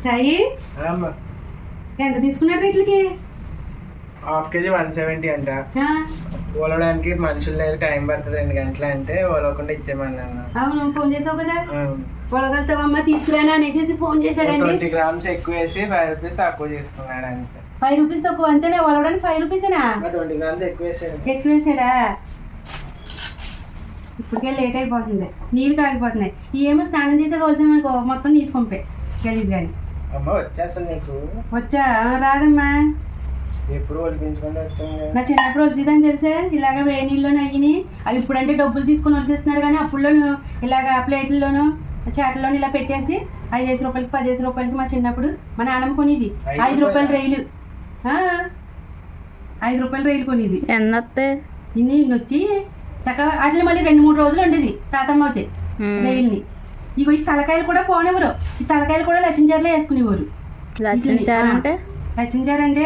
సాయి ఎంత తీసుకున్నారు వీటికి? ½ kg 170 అంట. ఓలడానికి మనుషులు లేదు, టైం పడుతుంది 2 గంటలు అంటే ఓలకుండా ఇచ్చేయమన్నాను. అవును, ఫోన్ చేసావు కదా, ఓలగలుగుతావమ్మా తీసుకురానా అనేసి ఫోన్ చేశాడండి. 20 grams ఎక్కువ వేసి 5 రూపీస్ తక్కువ చేసుకున్నాడు అంతే. 5 రూపీస్ తక్కువ అంతేనా? ఓలవడానికి 5 రూపీసేనా? 20 grams ఎక్కువ వేసాడు. ఎక్కువ వేసాడా? ఇప్పటికే లేట్ అయిపోతుంది, నీళ్ళు కాగిపోతున్నాయి. ఏమో స్నానం చేసే కావాల్సామనుకో మొత్తం తీసుకుంపే గలీజ్ కానీ. అమ్మ వచ్చేస్తాను నీకు. వచ్చా? రాదమ్మా, ఎప్పుడు ఒలిపించుకుంటూ వస్తాను. నా చిన్నప్పుడు వచ్చిందని తెలిసే ఇలాగ వేడి నీళ్ళలోనే అయ్యి. అవి ఇప్పుడంటే డబ్బులు తీసుకొని వలిసేస్తున్నారు, కానీ అప్పుడులోను ఇలాగ ప్లేట్లలోను చాట్లలోను ఇలా పెట్టేసి 5 రూపాయలకి 10 రూపాయలకి మా చిన్నప్పుడు మా నాన్నమ్మ కొనిది. 5 రూపాయల రైలు, 5 రూపాయల రైలు కొనిది. ఎన్నొస్తే ఇన్ని వచ్చి చక్కగా అట్లా మళ్ళీ 2-3 రోజులు ఉండేది తాతమ్మ అవుతే రైలుని. ఇగో ఈ తలకాయలు కూడా పోనివ్వరు, ఈ తలకాయలు కూడా లచ్చించారులో వేసుకునేవారు. లచ్చించారంటే లచ్చించారంటే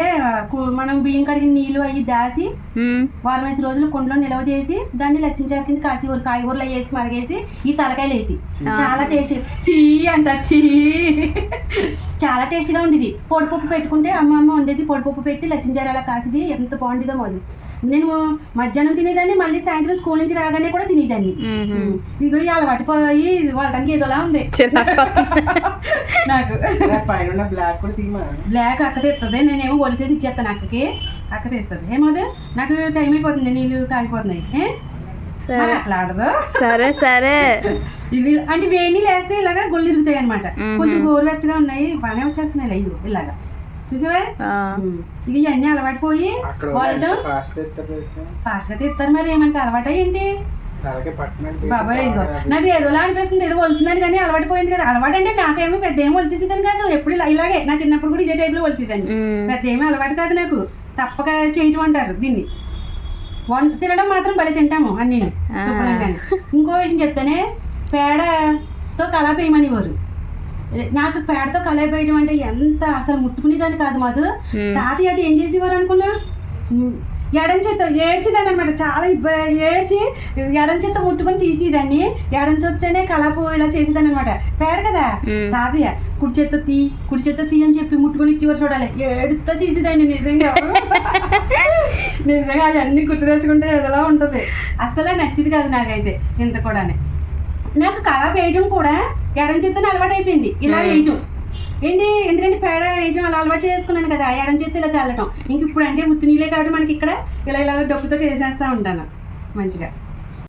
మనం బియ్యం కడిగిన నీళ్ళు అవి దాసి 4-5 రోజులు కుండలో నిల్వ చేసి దాన్ని లచ్చించారు కింద కాసేవారు. కాయగూరలు వేసి మరగేసి ఈ తలకాయలు వేసి చాలా టేస్టీ. చీ అంట చీ, చాలా టేస్టీగా ఉండేది. పొడిపప్పు పెట్టుకుంటే అమ్మ ఉండేది, పొడిపప్పు పెట్టి లచ్చించారు అలా కాసిది, ఎంత బాగుండేదో అది. నేను మధ్యాహ్నం తినేదాన్ని, మళ్ళీ సాయంత్రం స్కూల్ నుంచి రాగానే కూడా తినేదాన్ని. ఇదిగో అలవాటు పోయి వాళ్ళకి ఏదోలా ఉంది నాకు. బ్లాక్ అక్క తెస్తుంది, నేనేమో ఒలిసేసి ఇచ్చేస్తాను అక్కకి, అక్క తెస్తుంది. ఏమోదు నాకు టైం అయిపోతుంది, నీళ్ళు కాగిపోతున్నాయి. అట్లా ఆడదు. సరే సరే. ఇవి అంటే వేడి నీళ్ళు వేస్తే ఇలాగా గుళ్ళు తిరుగుతాయి అనమాట. కొంచెం గోరువెచ్చగా ఉన్నాయి, బాగానే వచ్చేస్తున్నాయి ఇది ఇలాగా. చూసావా? ఇక ఇవన్నీ అలవాటు పోయి వాళ్ళు ఫాస్ట్ గా తీస్తారు. మరి ఏమంటే అలవాటు ఏంటి బాబాయ్? ఇదిగో నాకు ఏదోలా అనిపిస్తుంది, ఏదో వలుతున్నాను కానీ అలవాటు పోయింది కదా. అలవాటు అంటే నాకేమో పెద్ద ఏమో వలిసేసేదాన్ని కాదు, ఎప్పుడు ఇలాగే నా చిన్నప్పుడు కూడా ఇదే టైప్ లో వలిసేదాన్ని. పెద్ద ఏమీ అలవాటు కాదు నాకు, తప్పక చేయటం అంటారు దీన్ని. తినడం మాత్రం భలే తింటాము అన్నీ శుభ్రంగానే. ఇంకో విషయం చెప్తానే, పేడతో కళాపు వేయమనివారు. నాకు పేడతో కళాయి వేయడం అంటే ఎంత అసలు ముట్టుకునేదాన్ని కాదు. మాకు తాతయ్య అది ఏం చేసేవారు అనుకున్నా, ఎడం చేత్తో ఏడ్చేదాన్ని అనమాట. చాలా ఏడ్చి ఎడం చేత్తో ముట్టుకొని తీసేదాన్ని. ఎడం చేత్తోనే కళాపు ఇలా చేసేదాన్ని అనమాట. పేడ కదా, తాతయ్య కుడి చేత్తో తీ అని చెప్పి ముట్టుకొని ఇచ్చేవారు. చూడాలి, ఏడుతో తీసేదాన్ని. నిజంగా నిజంగా అది అన్ని గుర్తు తెచ్చుకుంటే ఏదోలా ఉంటుంది. అసలు నచ్చింది కాదు నాకైతే ఇంత కూడా. నాకు కళాపు వేయడం కూడా ఎడం చేత్తోనే అలవాటు అయిపోయింది, ఇలా వేయటం ఏంటి. ఎందుకంటే పేడ వేయటం అలా అలవాటు చేసుకున్నాను కదా, ఎడం చేత్తో ఇలా చల్లటం. ఇంక ఇప్పుడు అంటే ఉత్తి నీళ్ళే కాబట్టి మనకి ఇక్కడ ఇలా డబ్బుతో వేసేస్తూ ఉంటాను మంచిగా.